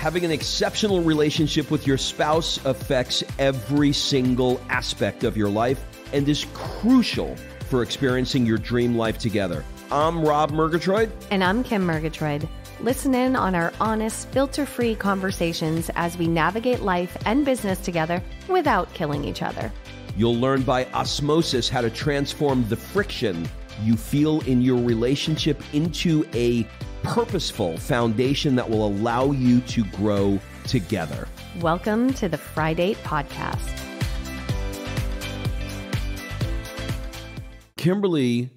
Having an exceptional relationship with your spouse affects every single aspect of your life and is crucial for experiencing your dream life together. I'm Rob Murgatroyd. And I'm Kim Murgatroyd. Listen in on our honest, filter-free conversations as we navigate life and business together without killing each other. You'll learn by osmosis how to transform the friction you feel in your relationship into a purposeful foundation that will allow you to grow together. Welcome to the Friday Podcast. Kimberly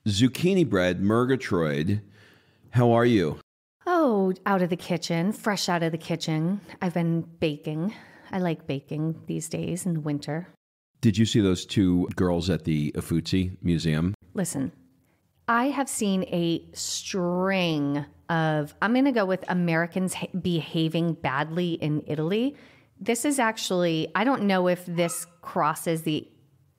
Zucchini Bread Murgatroyd, how are you? Oh, out of the kitchen, fresh out of the kitchen. I've been baking. I like baking these days in the winter. Did you see those two girls at the Uffizi Museum? Listen, I have seen a string of, I'm going to go with Americans behaving badly in Italy. This is actually, I don't know if this crosses the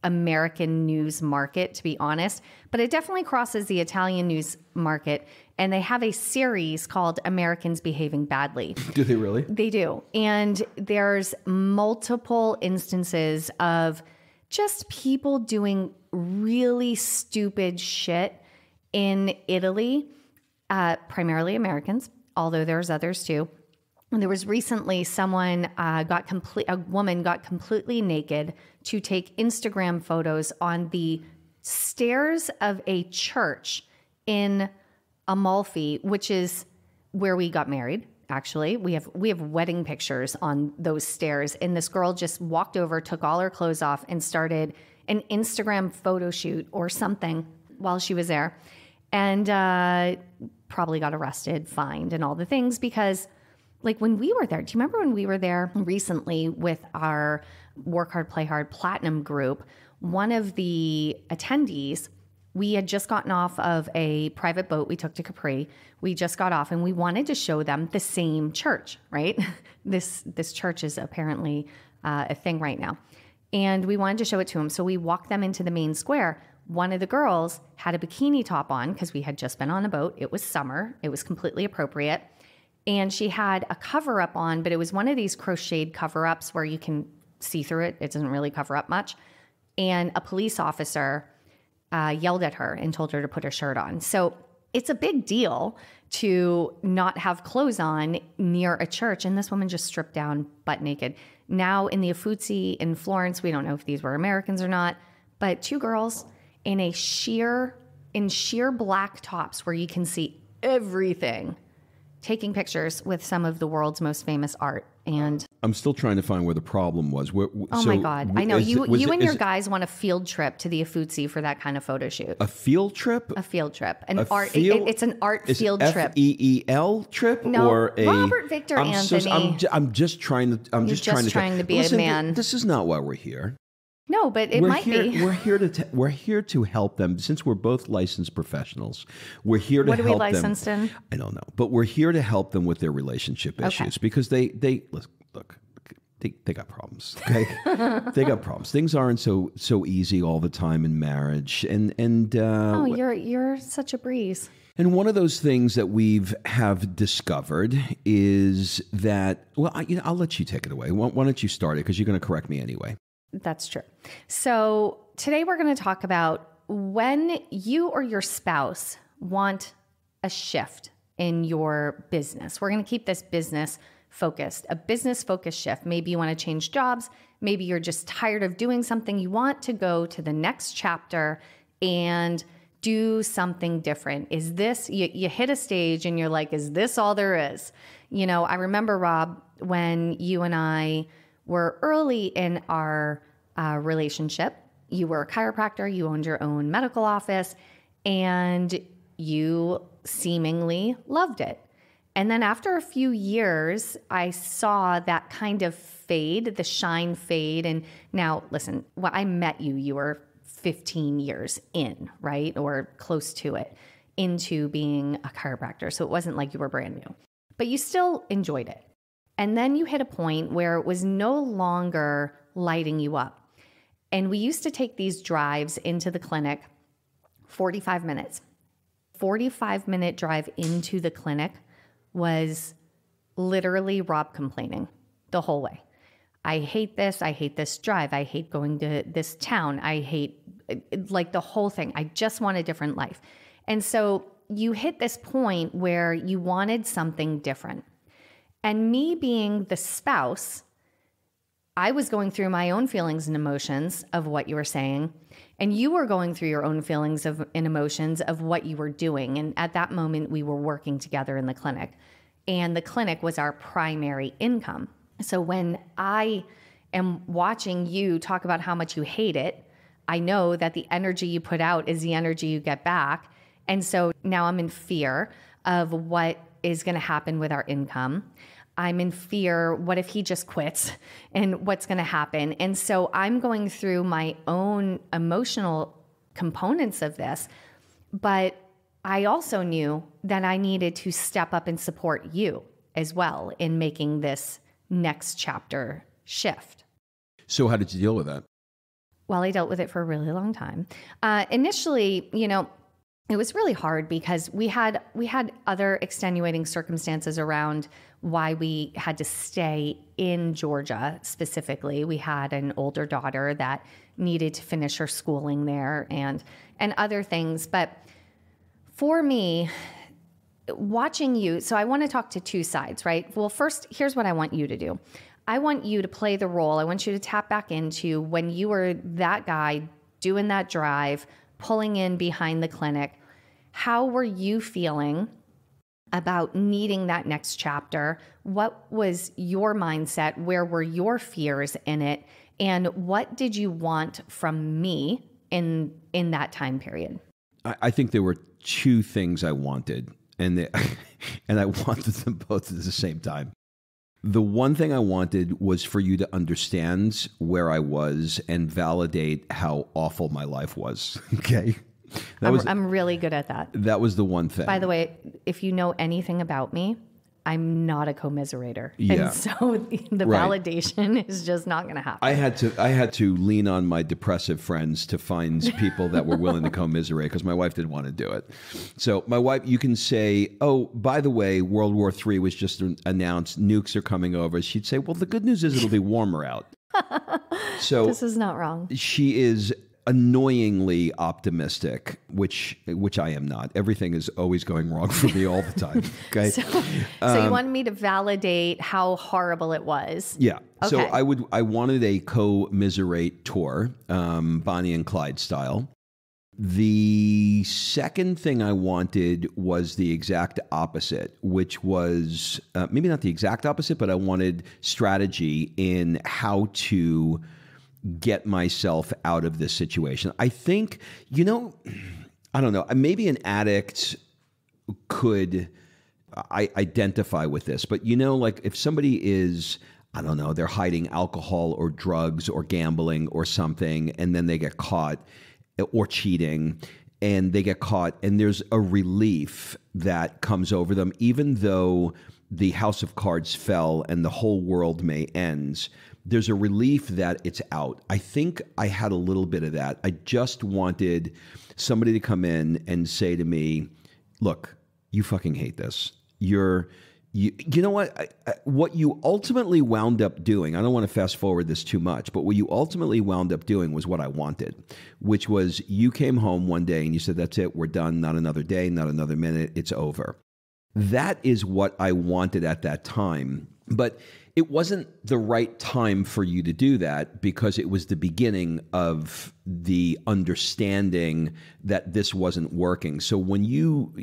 American news market, to be honest, but it definitely crosses the Italian news market. And they have a series called Americans Behaving Badly. Do they really? They do. And there's multiple instances of just people doing really stupid shit in Italy, primarily Americans, although there's others too. And there was recently a woman got completely naked to take Instagram photos on the stairs of a church in Amalfi, which is where we got married. Actually, we have wedding pictures on those stairs. And this girl just walked over, took all her clothes off, and started an Instagram photo shoot or something while she was there. And probably got arrested, fined, and all the things because, like, when we were there, do you remember when we were there recently with our Work Hard, Play Hard Platinum group? One of the attendees, we had just gotten off of a private boat we took to Capri. We just got off and we wanted to show them the same church, right? This church is apparently a thing right now. And we wanted to show it to them. So we walked them into the main square. One of the girls had a bikini top on because we had just been on the boat. It was summer. It was completely appropriate. And she had a cover-up on, but it was one of these crocheted cover-ups where you can see through it. It doesn't really cover up much. And a police officer yelled at her and told her to put her shirt on. So it's a big deal to not have clothes on near a church. And this woman just stripped down butt naked. Now in the Uffizi in Florence, we don't know if these were Americans or not, but two girls in sheer black tops where you can see everything, taking pictures with some of the world's most famous art. And I'm still trying to find where the problem was. My God. I know. You and your guys want a field trip to the Uffizi for that kind of photo shoot. A field trip? A field trip. It's an art field trip. FEEL trip? No, or Robert Victor Anthony. I'm just trying to be a man. This is not why we're here. No, but it might be. We're here to help them. Since we're both licensed professionals, we're here to help them. What are we licensed in? I don't know, but we're here to help them with their relationship issues because they got problems. Okay, they got problems. Things aren't so easy all the time in marriage, and you're such a breeze. And one of those things that have discovered is that I'll let you take it away. Why don't you start it because you're going to correct me anyway. That's true. So today we're going to talk about when you or your spouse want a shift in your business. We're going to keep this business focused, a business focused shift. Maybe you want to change jobs. Maybe you're just tired of doing something. You want to go to the next chapter and do something different. Is this, you hit a stage and you're like, is this all there is? You know, I remember, Rob, when you and I were early in our relationship. You were a chiropractor, you owned your own medical office, and you seemingly loved it. And then after a few years, I saw that kind of fade, the shine fade. And now, listen, when I met you, you were 15 years in, right? Or close to it, into being a chiropractor. So it wasn't like you were brand new, but you still enjoyed it. And then you hit a point where it was no longer lighting you up. And we used to take these drives into the clinic, 45 minutes. 45-minute drive into the clinic was literally Rob complaining the whole way. I hate this. I hate this drive. I hate going to this town. I hate like the whole thing. I just want a different life. And so you hit this point where you wanted something different. And me being the spouse, I was going through my own feelings and emotions of what you were saying. And you were going through your own feelings and emotions of what you were doing. And at that moment, we were working together in the clinic. And the clinic was our primary income. So when I am watching you talk about how much you hate it, I know that the energy you put out is the energy you get back. And so now I'm in fear of what is going to happen with our income. I'm in fear, what if he just quits and what's going to happen? And so I'm going through my own emotional components of this, but I also knew that I needed to step up and support you as well in making this next chapter shift. So how did you deal with that? Well, I dealt with it for a really long time. Initially, it was really hard because we had other extenuating circumstances around why we had to stay in Georgia specifically. We had an older daughter that needed to finish her schooling there and other things. But for me, watching you, so I want to talk to two sides, right? Well, first, here's what I want you to do. I want you to play the role. I want you to tap back into when you were that guy doing that drive, pulling in behind the clinic. How were you feeling about needing that next chapter? What was your mindset? Where were your fears in it? And what did you want from me in that time period? I think there were two things I wanted, and I wanted them both at the same time. The one thing I wanted was for you to understand where I was and validate how awful my life was. Okay? I'm really good at that. That was the one thing. By the way, if you know anything about me, I'm not a commiserator. Yeah. And so the validation is just not going to happen. I had to lean on my depressive friends to find people that were willing to commiserate because my wife didn't want to do it. So my wife, you can say, oh, by the way, World War III was just announced. Nukes are coming over. She'd say, well, the good news is it'll be warmer out. So this is not wrong. She is annoyingly optimistic, which I am not. Everything is always going wrong for me all the time. Okay. So you wanted me to validate how horrible it was. Yeah. Okay. So I wanted a commiserate tour, Bonnie and Clyde style. The second thing I wanted was the exact opposite, which was maybe not the exact opposite, but I wanted strategy in how to get myself out of this situation. I think, I don't know, maybe an addict could identify with this, but like if somebody is, I don't know, they're hiding alcohol or drugs or gambling or something, and then they get caught, or cheating, and they get caught, and there's a relief that comes over them, even though the house of cards fell and the whole world may end. There's a relief that it's out. I think I had a little bit of that. I just wanted somebody to come in and say to me, look, you fucking hate this. You know what? What you ultimately wound up doing, I don't want to fast forward this too much, but what you ultimately wound up doing was what I wanted, which was you came home one day and you said, that's it, we're done, not another day, not another minute, it's over. That is what I wanted at that time. But it wasn't the right time for you to do that because it was the beginning of the understanding that this wasn't working. So when you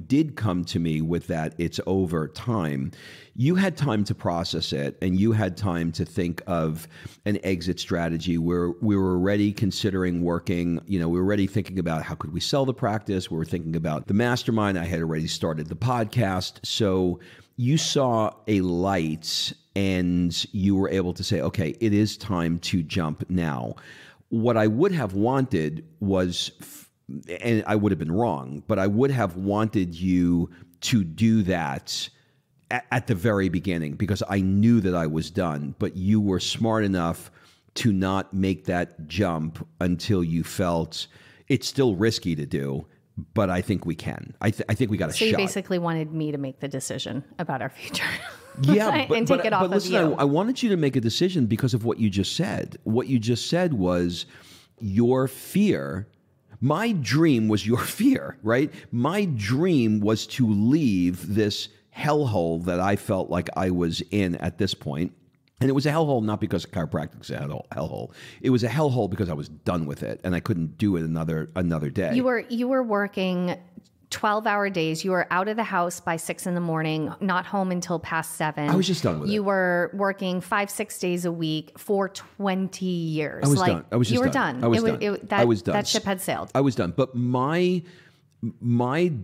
did come to me with that it's over time, you had time to process it and you had time to think of an exit strategy where we were already considering working, we were already thinking about how could we sell the practice. We were thinking about the mastermind. I had already started the podcast. So you saw a light and you were able to say, okay, it is time to jump now. What I would have wanted was, and I would have been wrong, but I would have wanted you to do that at the very beginning because I knew that I was done, but you were smart enough to not make that jump until you felt it's still risky to do, but I think we can. I think we got a shot. So you basically wanted me to make the decision about our future. Yeah, and take it off listen, of you. I wanted you to make a decision because of what you just said. What you just said was your fear. My dream was your fear, right? My dream was to leave this hellhole that I felt like I was in at this point. And it was a hellhole not because chiropractic's a hellhole. It was a hellhole because I was done with it and I couldn't do it another day. You were working 12-hour days. You were out of the house by 6 a.m, not home until past 7. I was just done with it. You were working 5-6 days a week for 20 years. I was done. I was just done. I was done. I was done. That ship had sailed. I was done. But my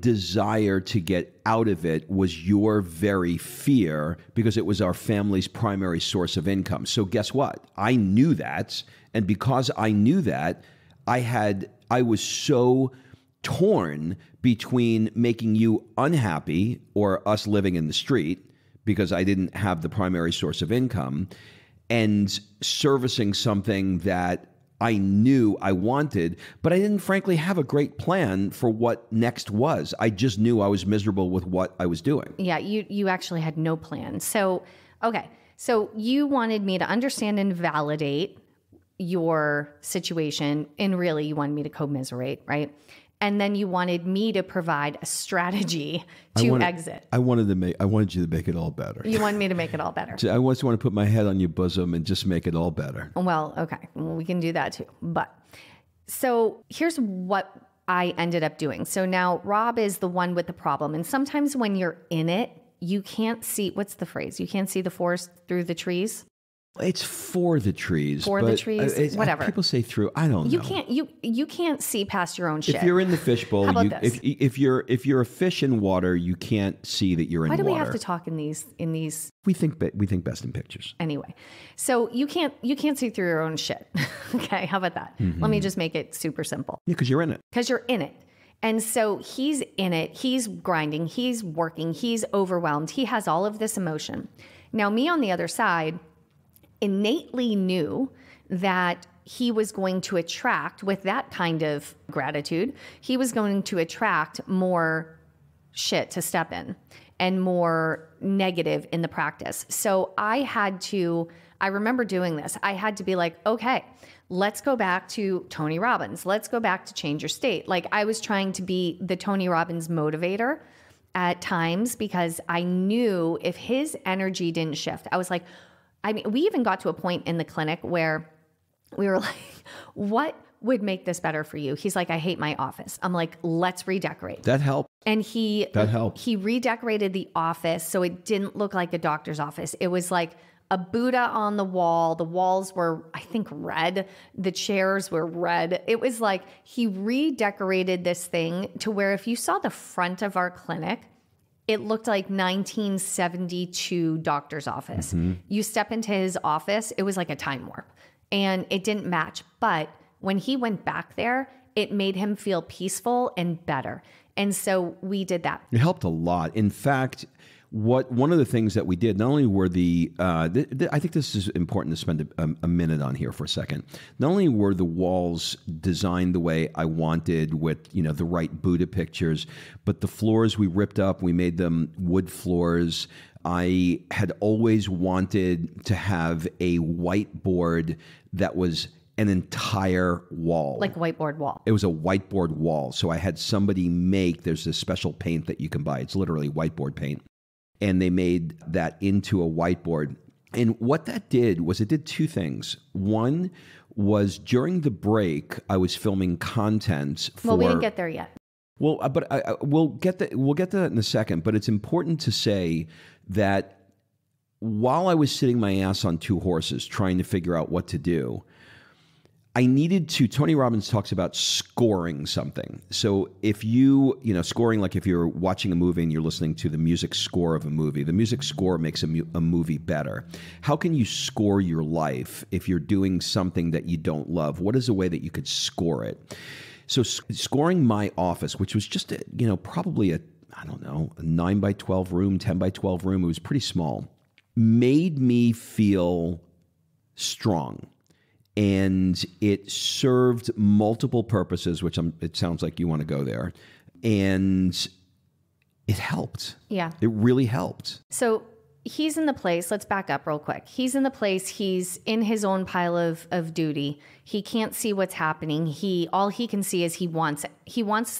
desire to get out of it was your very fear because it was our family's primary source of income. So guess what? I knew that. And because I knew that, I was so torn between making you unhappy or us living in the street because I didn't have the primary source of income and servicing something that I knew I wanted, but I didn't frankly have a great plan for what next was. I just knew I was miserable with what I was doing. Yeah, you actually had no plan. So, okay. So you wanted me to understand and validate your situation, and really you wanted me to commiserate, right? And then you wanted me to provide a strategy to exit. I wanted you to make it all better. You wanted me to make it all better. I just want to put my head on your bosom and just make it all better. Well, okay. Well, we can do that too. But so here's what I ended up doing. So now Rob is the one with the problem. And sometimes when you're in it, you can't see, what's the phrase? You can't see the forest through the trees. It's for the trees. For the trees, whatever. People say through. I don't know. You can't see past your own shit. If you're in the fishbowl, How about this? if you're a fish in water, you can't see that you're in water. Why do we have to talk in these? We think best in pictures. Anyway, so you can't see through your own shit. Okay, how about that? Mm-hmm. Let me just make it super simple. Yeah, because you're in it. Because you're in it. And so he's in it. He's grinding. He's working. He's overwhelmed. He has all of this emotion. Now, me on the other side innately knew that he was going to attract, with that kind of gratitude, he was going to attract more shit to step in and more negative in the practice. So I remember doing this. I had to be like, okay, let's go back to Tony Robbins. Let's go back to change your state. Like I was trying to be the Tony Robbins motivator at times because I knew if his energy didn't shift, I was like, we even got to a point in the clinic where we were like, what would make this better for you? He's like, I hate my office. I'm like, let's redecorate. That helped. And that helped. He redecorated the office so it didn't look like a doctor's office. It was like a Buddha on the wall. The walls were, I think, red. The chairs were red. It was like he redecorated this thing to where if you saw the front of our clinic, it looked like 1972 doctor's office. Mm-hmm. You step into his office, it was like a time warp and it didn't match. But when he went back there, it made him feel peaceful and better. And so we did that. It helped a lot. In fact, one of the things that we did, not only were I think this is important to spend a minute on here for a second. Not only were the walls designed the way I wanted with, the right Buddha pictures, but the floors we ripped up, we made them wood floors. I had always wanted to have a whiteboard that was an entire wall. Like a whiteboard wall. It was a whiteboard wall. So I had somebody there's this special paint that you can buy. It's literally whiteboard paint. And they made that into a whiteboard. And what that did was it did two things. One was during the break, I was filming content for... Well, we didn't get there yet. Well, but we'll get to that in a second. But it's important to say that while I was sitting my ass on two horses trying to figure out what to do, I needed to, Tony Robbins talks about scoring something. So if scoring, like if you're watching a movie and you're listening to the music score of a movie, the music score makes a movie better. How can you score your life if you're doing something that you don't love? What is a way that you could score it? So scoring my office, which was just, probably a 9 by 12 room, 10 by 12 room, it was pretty small, made me feel strong. And it served multiple purposes, which it sounds like you want to go there. And it helped. Yeah. It really helped. So he's in the place, let's back up real quick. He's in the place, he's in his own pile of duty. He can't see what's happening. All he can see is he wants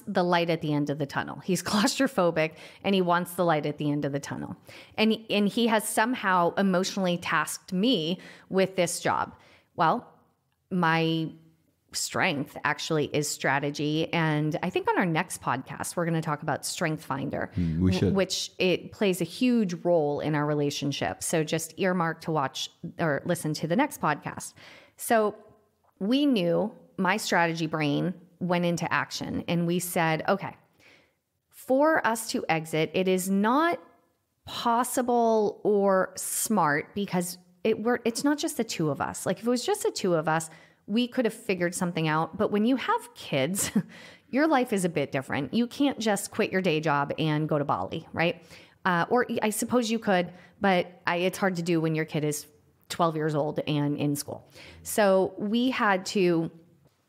the light at the end of the tunnel. He's claustrophobic and he wants the light at the end of the tunnel. And he has somehow emotionally tasked me with this job. Well, my strength actually is strategy. And I think on our next podcast, we're going to talk about Strength Finder, we should. Which it plays a huge role in our relationship. So just earmark to watch or listen to the next podcast. So we knew, my strategy brain went into action and we said, okay, for us to exit, it is not possible or smart because it's not just the two of us. Like if it was just the two of us, we could have figured something out. But when you have kids, your life is a bit different. You can't just quit your day job and go to Bali, right? Or I suppose you could, but it's hard to do when your kid is 12 years old and in school. So we had to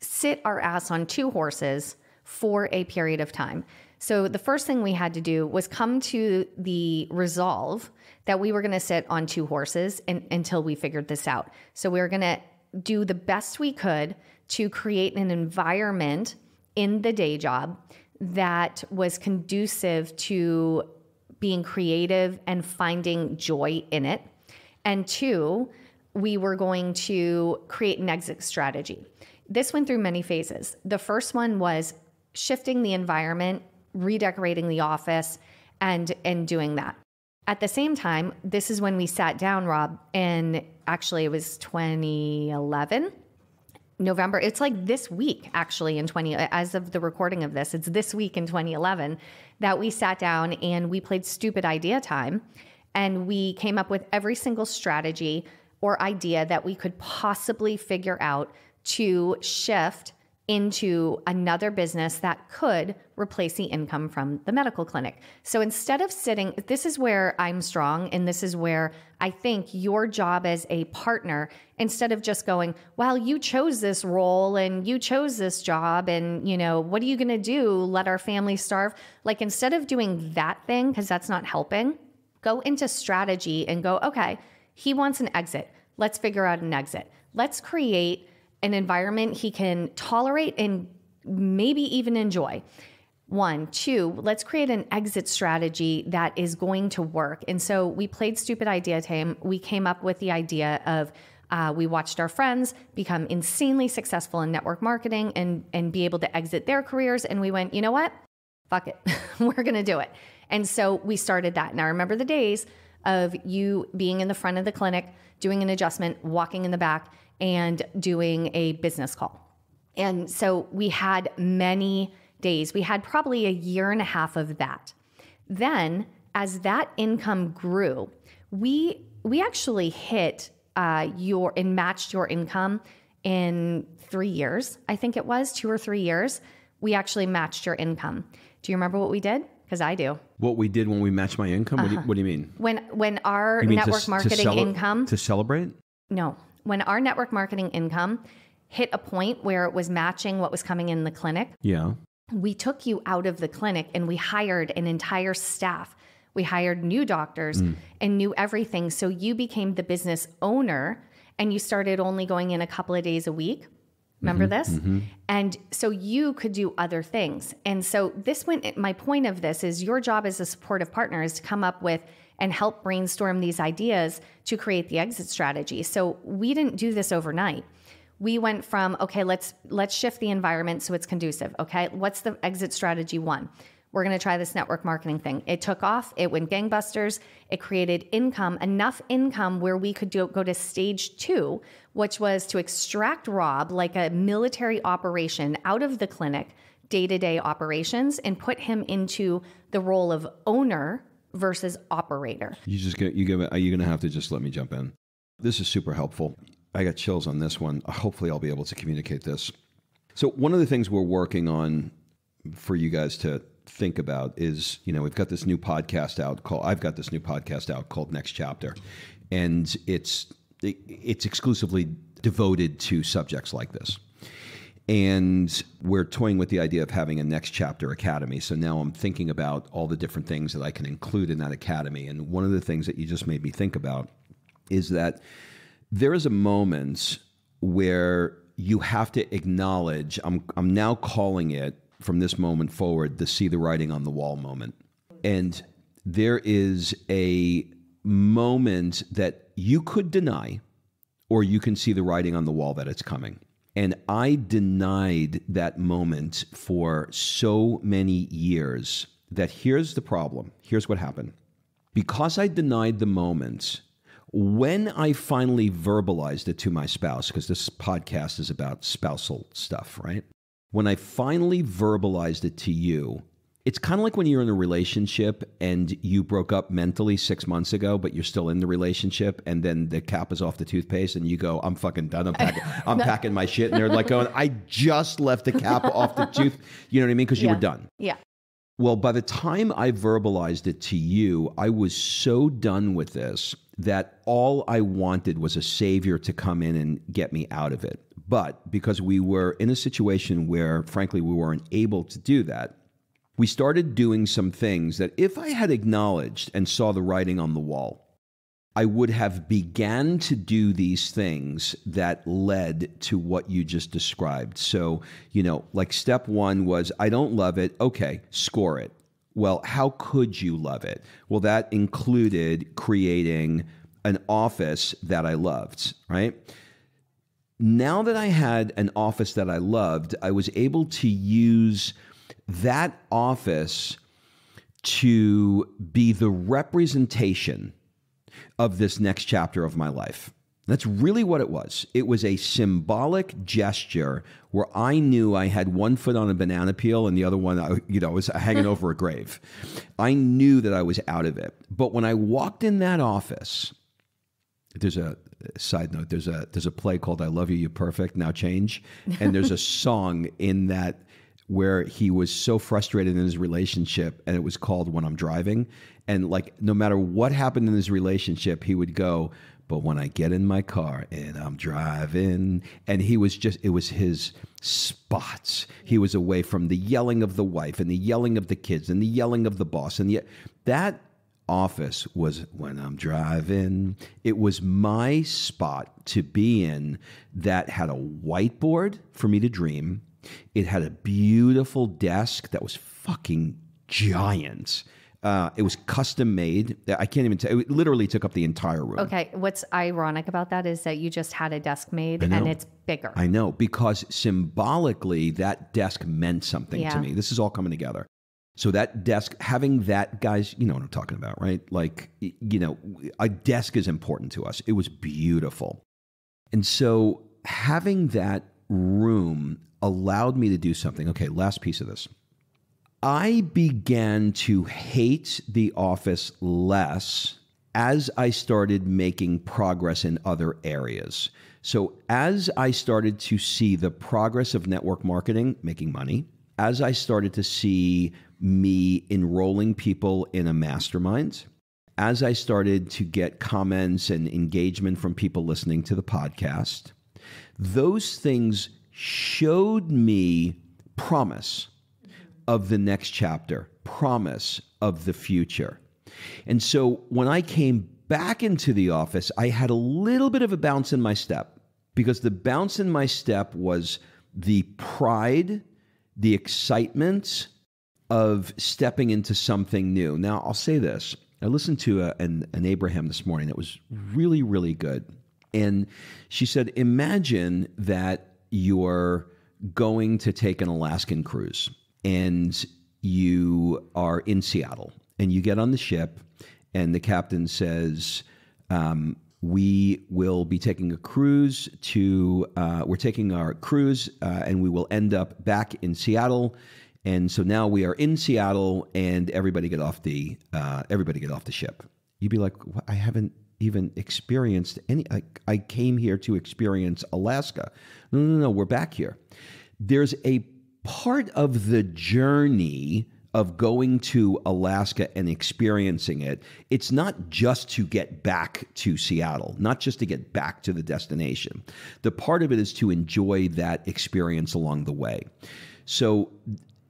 sit our ass on two horses for a period of time. So the first thing we had to do was come to the resolve that we were going to sit on two horses until we figured this out. So we were going to do the best we could to create an environment in the day job that was conducive to being creative and finding joy in it. And two, we were going to create an exit strategy. This went through many phases. The first one was shifting the environment, redecorating the office, and doing that. At the same time, this is when we sat down, Rob, and actually it was 2011, November. It's like this week, actually, as of the recording of this, it's this week in 2011 that we sat down and we played stupid idea time. And we came up with every single strategy or idea that we could possibly figure out to shift into another business that could replace the income from the medical clinic. So instead of this is where I'm strong, and this is where I think your job as a partner, instead of just going, well, you chose this role and you chose this job and, what are you going to do? Let our family starve? Like, instead of doing that thing, because that's not helping, go into strategy and go, okay, he wants an exit. Let's figure out an exit. Let's create an environment he can tolerate and maybe even enjoy. 1, 2, let's create an exit strategy that is going to work. And so we played stupid idea time. We came up with the idea of, we watched our friends become insanely successful in network marketing and be able to exit their careers. And we went, you know what? Fuck it. We're going to do it. And so we started that. And I remember the days of you being in the front of the clinic, doing an adjustment, walking in the back, and doing a business call. And so we had many days. We had probably a year and a half of that. Then as that income grew, we actually hit and matched your income in 3 years. I think it was 2 or 3 years. We actually matched your income. Do you remember what we did? Because I do. What we did when we matched my income? What do you mean? When our network marketing income... To celebrate? No. When our network marketing income hit a point where it was matching what was coming in the clinic, yeah, we took you out of the clinic and we hired an entire staff. We hired new doctors and knew everything. So you became the business owner and you started only going in a couple of days a week. Remember this? Mm-hmm. And so you could do other things. And so my point of this is your job as a supportive partner is to come up with and help brainstorm these ideas to create the exit strategy. So we didn't do this overnight. We went from, okay, let's shift the environment so it's conducive. Okay, what's the exit strategy 1? We're going to try this network marketing thing. It took off. It went gangbusters. It created enough income where we could go to stage 2, which was to extract Rob like a military operation out of the clinic, day-to-day operations, and put him into the role of owner versus operator. Are you going to have to just let me jump in? This is super helpful. I got chills on this one. Hopefully I'll be able to communicate this. So one of the things we're working on for you guys to think about is, we've got this new podcast out called Next Chapter. And it's exclusively devoted to subjects like this. And we're toying with the idea of having a Next Chapter Academy. So now I'm thinking about all the different things that I can include in that academy. And one of the things that you just made me think about is that there is a moment where you have to acknowledge, I'm now calling it from this moment forward, the see the writing on the wall moment. And there is a moment that you could deny, or you can see the writing on the wall that it's coming. And I denied that moment for so many years that here's the problem. Here's what happened. Because I denied the moment, when I finally verbalized it to my spouse, because this podcast is about spousal stuff, right? When I finally verbalized it to you, it's kind of like when you're in a relationship and you broke up mentally 6 months ago, but you're still in the relationship, and then the cap is off the toothpaste and you go, I'm fucking done. I'm packing my shit. And they're like going, I just left the cap off the tooth. You know what I mean? Because you were done. Yeah. Well, by the time I verbalized it to you, I was so done with this that all I wanted was a savior to come in and get me out of it. But because we were in a situation where, frankly, we weren't able to do that, we started doing some things that if I had acknowledged and saw the writing on the wall, I would have began to do these things that led to what you just described. So, like step one was, I don't love it. Okay, score it. Well, how could you love it? Well, that included creating an office that I loved, right? Now that I had an office that I loved, I was able to use that office to be the representation of this next chapter of my life. That's really what it was. It was a symbolic gesture where I knew I had one foot on a banana peel and the other one, was hanging over a grave. I knew that I was out of it. But when I walked in that office, there's a side note, there's a play called I Love You, You're Perfect, Now Change. And there's a song in that where he was so frustrated in his relationship, and it was called When I'm Driving. And like, no matter what happened in his relationship, he would go, but when I get in my car and I'm driving, and it was his spots. He was away from the yelling of the wife and the yelling of the kids and the yelling of the boss. And yet that office was when I'm driving. It was my spot to be in that had a whiteboard for me to dream. It had a beautiful desk that was fucking giant. It was custom made. I can't even tell. It literally took up the entire room. Okay. What's ironic about that is that you just had a desk made and it's bigger. I know, because symbolically that desk meant something to me. This is all coming together. So that desk, having that, guys, you know what I'm talking about, right? Like, a desk is important to us. It was beautiful. And so having that room allowed me to do something. Okay, last piece of this. I began to hate the office less as I started making progress in other areas. So as I started to see the progress of network marketing, making money, as I started to see me enrolling people in a mastermind, as I started to get comments and engagement from people listening to the podcast, those things showed me promise of the next chapter, promise of the future. And so when I came back into the office, I had a little bit of a bounce in my step, because the bounce in my step was the pride, the excitement of stepping into something new. Now, I'll say this. I listened to an Abraham this morning that was really, really good. And she said, imagine that you're going to take an Alaskan cruise and you are in Seattle and you get on the ship and the captain says, we will be taking a cruise we're taking our cruise and we will end up back in Seattle. And so now we are in Seattle and everybody get off the ship. You'd be like, I haven't even experienced any, I came here to experience Alaska. No, we're back here. There's a part of the journey of going to Alaska and experiencing it, it's not just to get back to Seattle, not just to get back to the destination. The part of it is to enjoy that experience along the way. So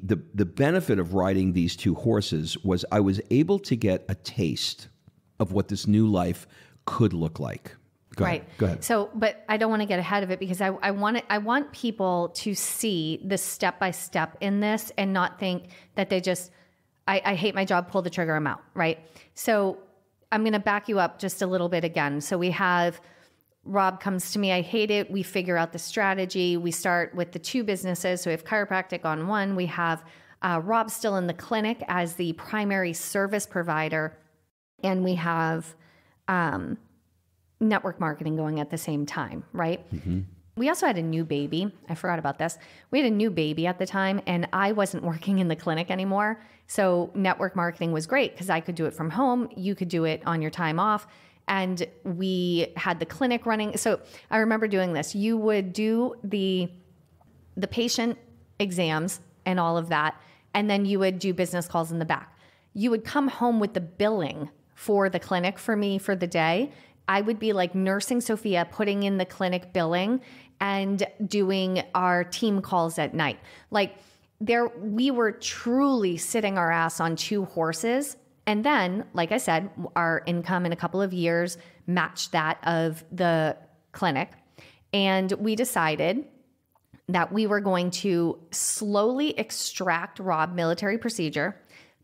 the benefit of riding these two horses was I was able to get a taste of what this new life could look like. Go ahead. So, but I don't want to get ahead of it because I want people to see the step-by-step in this and not think that they just, I hate my job, pull the trigger, I'm out, right? So I'm going to back you up just a little bit again. So we have Rob comes to me, I hate it. We figure out the strategy. We start with the two businesses. So we have chiropractic on one. We have Rob still in the clinic as the primary service provider. And we have network marketing going at the same time, right? Mm-hmm. We also had a new baby. I forgot about this. We had a new baby at the time and I wasn't working in the clinic anymore. So network marketing was great because I could do it from home. You could do it on your time off. And we had the clinic running. So I remember doing this. You would do the patient exams and all of that. And then you would do business calls in the back. You would come home with the billing for the clinic for me for the day. I would be like nursing Sophia, putting in the clinic billing and doing our team calls at night. Like we were truly sitting our ass on two horses. And then, like I said, our income in a couple of years matched that of the clinic. And we decided that we were going to slowly extract Rob military procedure,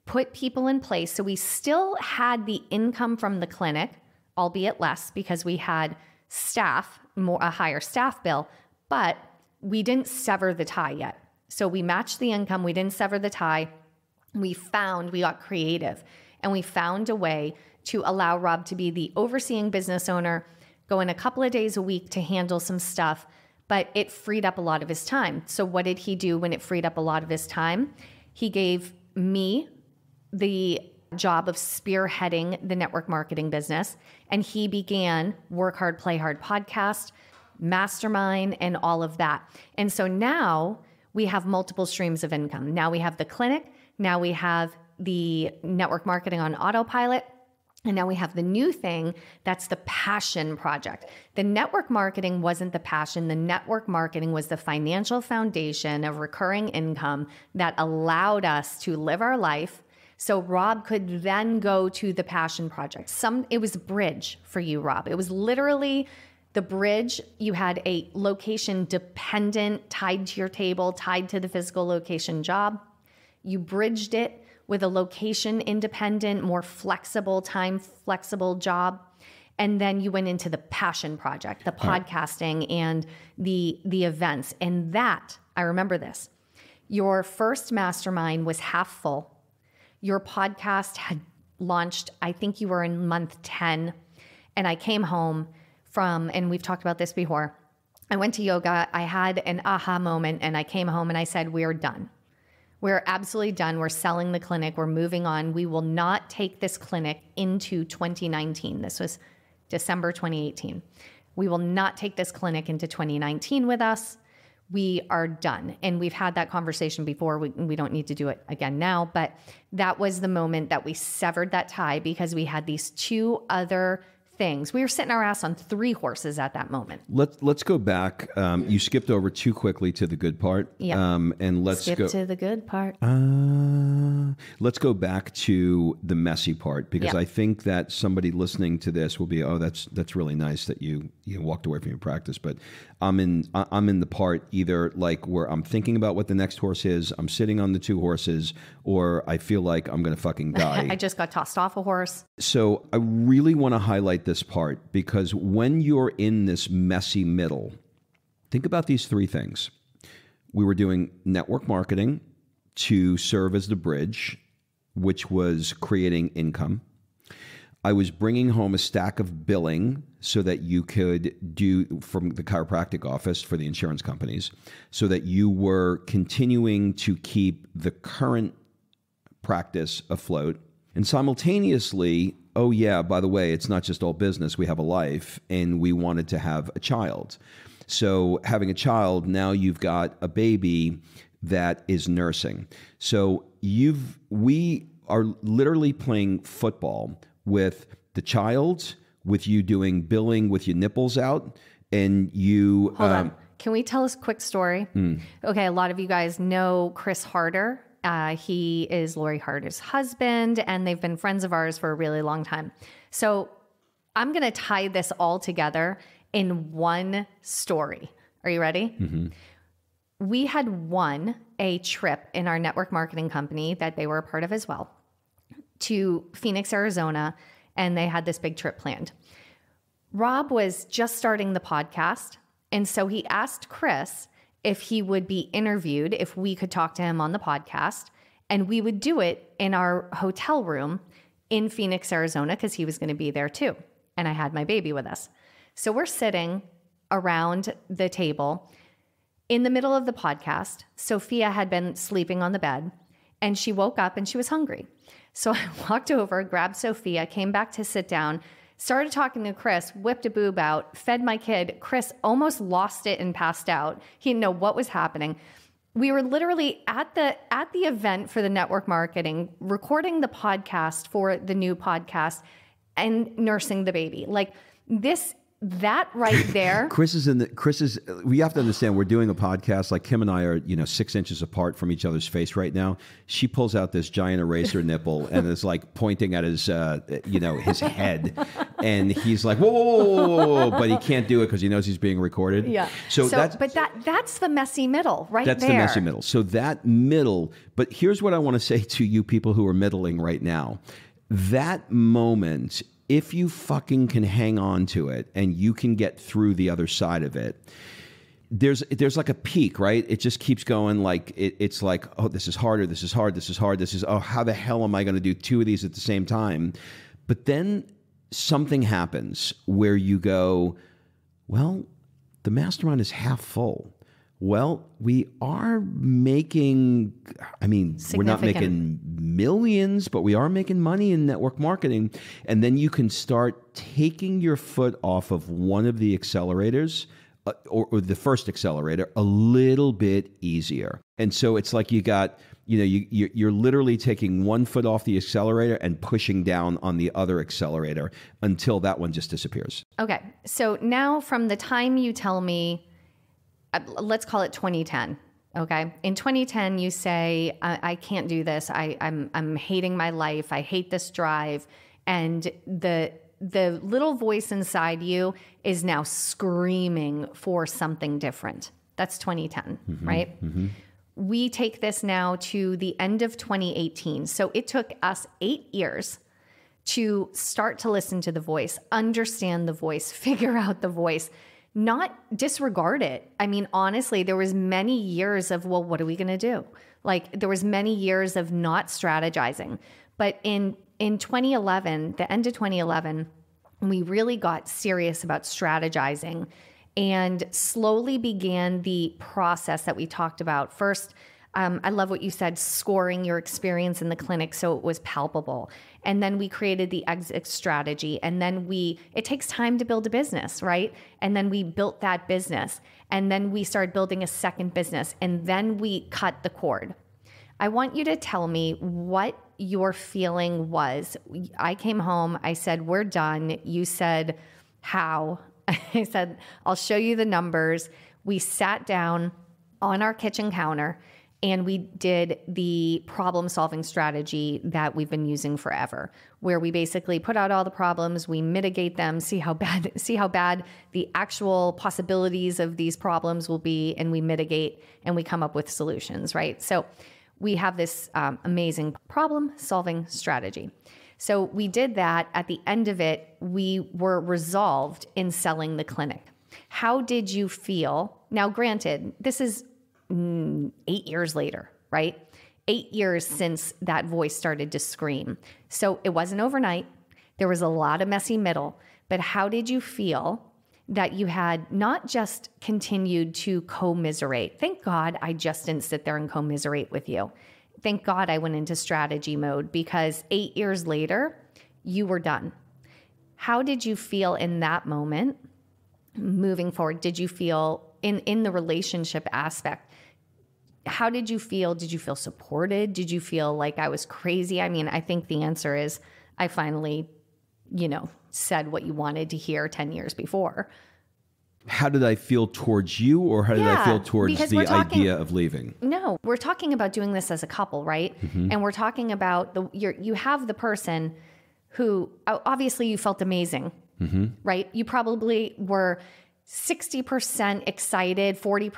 put people in place. So we still had the income from the clinic, albeit less because we had staff, a higher staff bill, but we didn't sever the tie yet. So we matched the income. We didn't sever the tie. We got creative. And we found a way to allow Rob to be the overseeing business owner, go in a couple of days a week to handle some stuff, but it freed up a lot of his time. So what did he do when it freed up a lot of his time? He gave me the job of spearheading the network marketing business, and he began Work Hard, Play Hard podcast, mastermind, and all of that. And so now we have multiple streams of income. Now we have the clinic. Now we have the network marketing on autopilot. And now we have the new thing that's the passion project. The network marketing wasn't the passion. The network marketing was the financial foundation of recurring income that allowed us to live our life. So Rob could then go to the passion project. It was a bridge for you, Rob. It was literally the bridge. You had a location dependent tied to your table, tied to the physical location job. You bridged it with a location independent, more flexible, time flexible job. And then you went into the passion project, the podcasting and the events. And that, I remember this, your first mastermind was half full. Your podcast had launched, I think you were in month 10. And I came home and we've talked about this before. I went to yoga. I had an aha moment and I came home and I said, we're done. We're absolutely done. We're selling the clinic. We're moving on. We will not take this clinic into 2019. This was December 2018. We will not take this clinic into 2019 with us. We are done. And we've had that conversation before. We don't need to do it again now, but that was the moment that we severed that tie because we had these two other things. We were sitting our ass on three horses at that moment. Let's go back. You skipped over too quickly to the good part. Yeah. And let's go to the good part. Let's go back to the messy part because I think that somebody listening to this will be, oh, that's really nice that you walked away from your practice. But I'm in the part either like where I'm thinking about what the next horse is, I'm sitting on the two horses, or I feel like I'm going to fucking die. I just got tossed off a horse. So I really want to highlight this part because when you're in this messy middle, think about these three things. We were doing network marketing to serve as the bridge, which was creating income. I was bringing home a stack of billing so that you could do from the chiropractic office for the insurance companies, so that you were continuing to keep the current practice afloat. And simultaneously, oh yeah, by the way, it's not just all business. We have a life and we wanted to have a child. So having a child, now you've got a baby that is nursing. So we are literally playing football with the child, with you doing billing with your nipples out, and you... Hold on. Can we tell us a quick story? Okay, a lot of you guys know Chris Harder. He is Lori Harder's husband, and they've been friends of ours for a really long time. So I'm going to tie this all together in one story. Are you ready? Mm-hmm. We had won a trip in our network marketing company that they were a part of as well to Phoenix, Arizona, and they had this big trip planned. Rob was just starting the podcast, and so he asked Chris if he would be interviewed, if we could talk to him on the podcast, and we would do it in our hotel room in Phoenix, Arizona, because he was going to be there too. And I had my baby with us. So we're sitting around the table. In the middle of the podcast, Sophia had been sleeping on the bed, and she woke up and she was hungry. So I walked over, grabbed Sophia, came back to sit down, started talking to Chris, whipped a boob out, fed my kid. Chris almost lost it and passed out. He didn't know what was happening. We were literally at the event for the network marketing, recording the podcast for the new podcast and nursing the baby. Like that right there. We have to understand, we're doing a podcast, like Kim and I are, 6 inches apart from each other's face right now. She pulls out this giant eraser nipple and is like pointing at his, his head. And he's like, whoa, whoa, whoa, whoa, whoa, but he can't do it because he knows he's being recorded. Yeah. That's the messy middle right there. That's the messy middle. So that middle, but here's what I want to say to you people who are middling right now. That moment, if you fucking can hang on to it and you can get through the other side of it, there's like a peak, right? It just keeps going. Like it's like, oh, this is harder. This is hard. This is hard. This is, oh, how the hell am I going to do 2 of these at the same time? But then something happens where you go, well, the mastermind is half full. Well, we are making, we're not making millions, but we are making money in network marketing. And then you can start taking your foot off of one of the accelerators or the first accelerator a little bit easier. And so it's like you got, you're literally taking one foot off the accelerator and pushing down on the other accelerator until that one just disappears. Okay. So now from the time you tell me, let's call it 2010. Okay. In 2010, you say, I can't do this. I'm hating my life. I hate this drive. And the little voice inside you is now screaming for something different. That's 2010, right? Mm-hmm. We take this now to the end of 2018. So it took us 8 years to start to listen to the voice, understand the voice, figure out the voice, not disregard it. Honestly, there was many years of, well, what are we going to do? Like there was many years of not strategizing. But in 2011, the end of 2011, we really got serious about strategizing and slowly began the process that we talked about. First, I love what you said, scoring your experience in the clinic so it was palpable. And then we created the exit strategy. And then it takes time to build a business, right? And then we built that business. And then we started building a second business. And then we cut the cord. I want you to tell me what your feeling was. I came home, I said, we're done. You said, how? I said, I'll show you the numbers. We sat down on our kitchen counter and we did the problem-solving strategy that we've been using forever, where we basically put out all the problems, we mitigate them, see how bad the actual possibilities of these problems will be, and we mitigate and we come up with solutions, right? So we have this amazing problem-solving strategy. So we did that. At the end of it, we were resolved in selling the clinic. How did you feel? Now, granted, this is 8 years later, right? 8 years since that voice started to scream. So it wasn't overnight. There was a lot of messy middle, but how did you feel that you had not just continued to commiserate? Thank God I just didn't sit there and commiserate with you. Thank God I went into strategy mode, because 8 years later, you were done. How did you feel in that moment moving forward? Did you feel in the relationship aspect, how did you feel? Did you feel supported? Did you feel like I was crazy? I mean, I think the answer is I finally, said what you wanted to hear 10 years before. How did I feel towards you, or how did I feel towards the idea of leaving? No, we're talking about doing this as a couple, right? Mm-hmm. And we're talking about you have the person who obviously you felt amazing, mm-hmm. right? You probably were 60% excited, 40%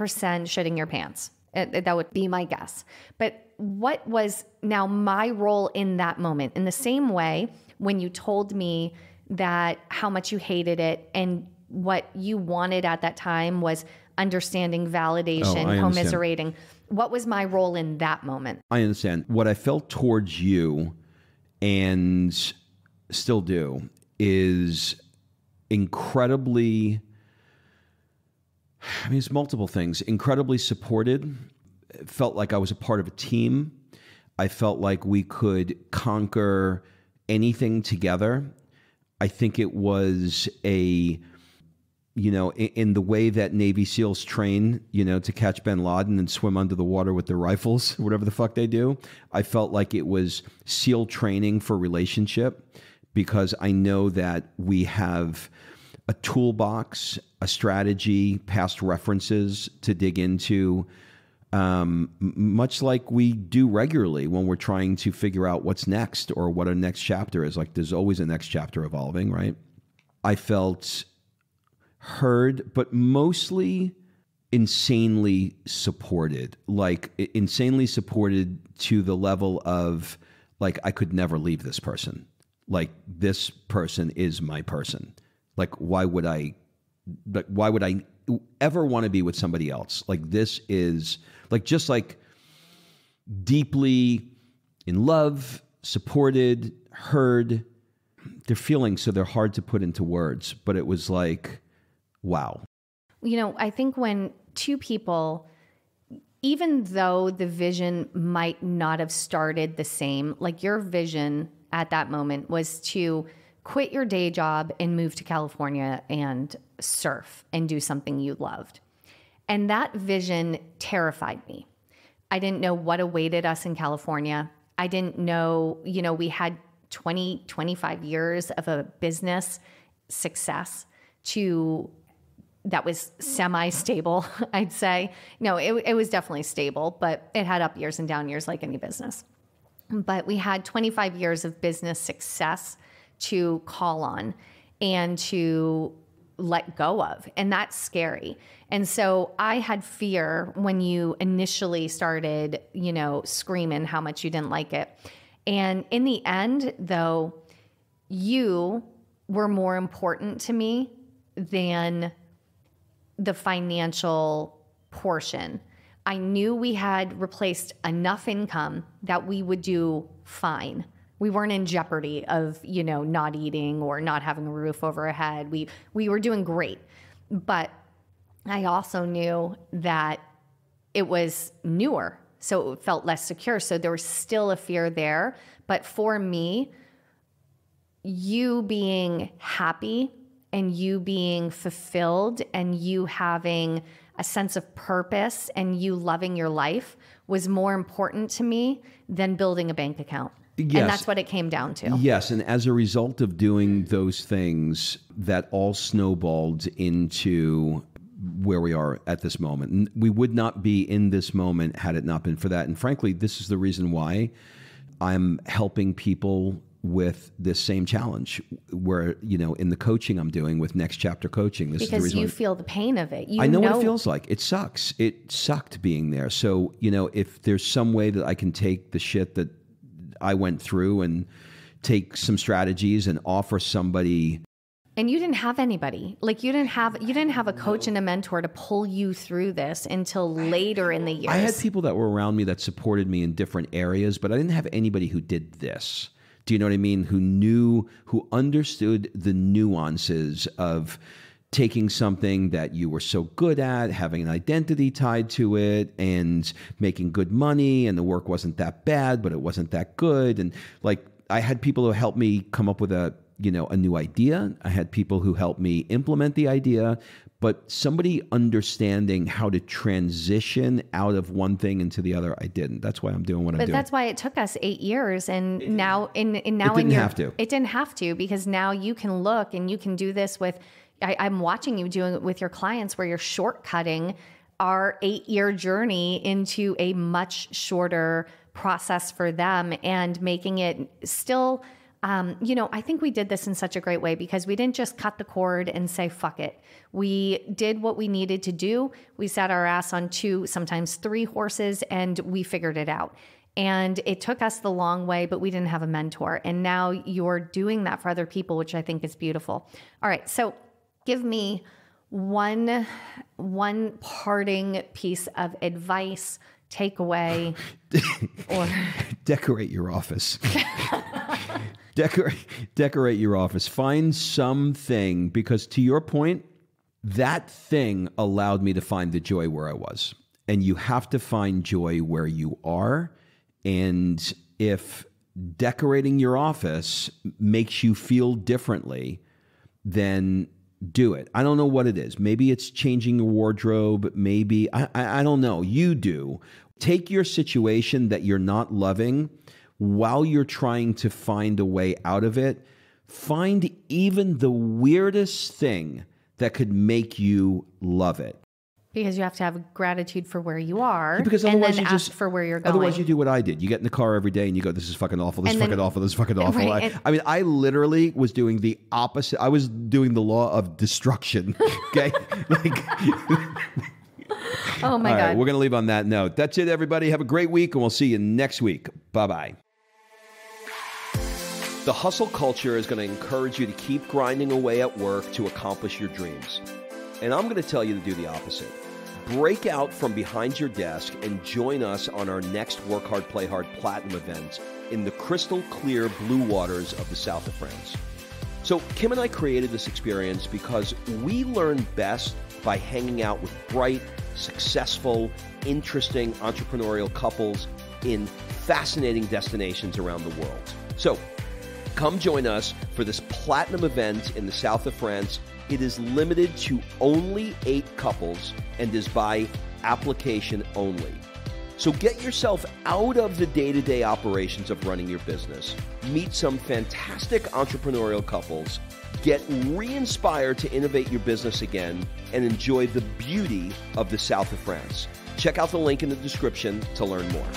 shitting your pants. That would be my guess. But what was now my role in that moment? In the same way, when you told me that how much you hated it and what you wanted at that time was understanding, validation, commiserating. What was my role in that moment? I understand. What I felt towards you and still do is incredibly, it's multiple things. Incredibly supported. It felt like I was a part of a team. I felt like we could conquer anything together. I think it was in the way that Navy SEALs train, to catch bin Laden and swim under the water with their rifles, whatever the fuck they do. I felt like it was SEAL training for relationship, because I know that we have a toolbox, a strategy, past references to dig into, much like we do regularly when we're trying to figure out what's next or what our next chapter is. Like, there's always a next chapter evolving, right? I felt heard, but mostly insanely supported, to the level of, like, I could never leave this person. Like, this person is my person. Like, why would I ever want to be with somebody else? Like, this is just deeply in love, supported, heard. They're feelings, so they're hard to put into words, but it was like, wow. I think when two people, even though the vision might not have started the same, like your vision at that moment was to quit your day job and move to California and surf and do something you loved. And that vision terrified me. I didn't know what awaited us in California. I didn't know, we had 20, 25 years of a business success that was semi-stable, I'd say. No, it was definitely stable, but it had up years and down years like any business. But we had 25 years of business success to call on and to let go of. And that's scary. And so I had fear when you initially started, screaming how much you didn't like it. And in the end, though, you were more important to me than the financial portion. I knew we had replaced enough income that we would do fine. We weren't in jeopardy of, not eating or not having a roof over our head. We were doing great. But I also knew that it was newer, so it felt less secure. So there was still a fear there. But for me, you being happy and you being fulfilled and you having a sense of purpose and you loving your life was more important to me than building a bank account. Yes. And that's what it came down to. Yes. And as a result of doing those things, that all snowballed into where we are at this moment. We would not be in this moment had it not been for that. And frankly, this is the reason why I'm helping people with this same challenge where, in the coaching I'm doing with Next Chapter Coaching. This because is the reason you feel the pain of it. I know what it feels like. It sucks. It sucked being there. So, if there's some way that I can take the shit that I went through and take some strategies and offer somebody. And you didn't have anybody. Like you didn't have a coach and a mentor to pull you through this until later in the years. I had people that were around me that supported me in different areas, but I didn't have anybody who did this. Do you know what I mean? Who understood the nuances of taking something that you were so good at, having an identity tied to it, and making good money, and the work wasn't that bad, but it wasn't that good. And I had people who helped me come up with a a new idea. I had people who helped me implement the idea, but somebody understanding how to transition out of one thing into the other, I didn't. That's why I'm doing what I'm doing. But that's why it took us 8 years. And now it didn't have to. It didn't have to, because now you can look and you can do this with, I'm watching you doing it with your clients, where you're shortcutting our 8-year journey into a much shorter process for them and making it still, I think we did this in such a great way, because we didn't just cut the cord and say, fuck it. We did what we needed to do. We sat our ass on 2, sometimes 3 horses, and we figured it out. And it took us the long way, but we didn't have a mentor. And now you're doing that for other people, which I think is beautiful. All right. So give me one parting piece of advice, takeaway, or decorate your office. Decorate your office. Find something, because to your point, that thing allowed me to find the joy where I was. And you have to find joy where you are. And if decorating your office makes you feel differently, then do it. I don't know what it is. Maybe it's changing your wardrobe. Maybe, I don't know. You do. Take your situation that you're not loving while you're trying to find a way out of it. Find even the weirdest thing that could make you love it. Because you have to have gratitude for where you are, because and otherwise then you just ask for where you're going. Otherwise, you do what I did. You get in the car every day and you go, "This is fucking awful. This is fucking awful. This is fucking awful." Right, I mean, I literally was doing the opposite. I was doing the law of destruction. Okay. Oh my God. All right, we're going to leave on that note. That's it, everybody. Have a great week, and we'll see you next week. Bye-bye. The hustle culture is going to encourage you to keep grinding away at work to accomplish your dreams. And I'm going to tell you to do the opposite. Break out from behind your desk and join us on our next Work Hard, Play Hard Platinum event in the crystal clear blue waters of the south of France. So Kim and I created this experience because we learn best by hanging out with bright, successful, interesting entrepreneurial couples in fascinating destinations around the world. So come join us for this platinum event in the south of France. It is limited to only 8 couples and is by application only. So get yourself out of the day-to-day operations of running your business. Meet some fantastic entrepreneurial couples. Get re-inspired to innovate your business again and enjoy the beauty of the south of France. Check out the link in the description to learn more.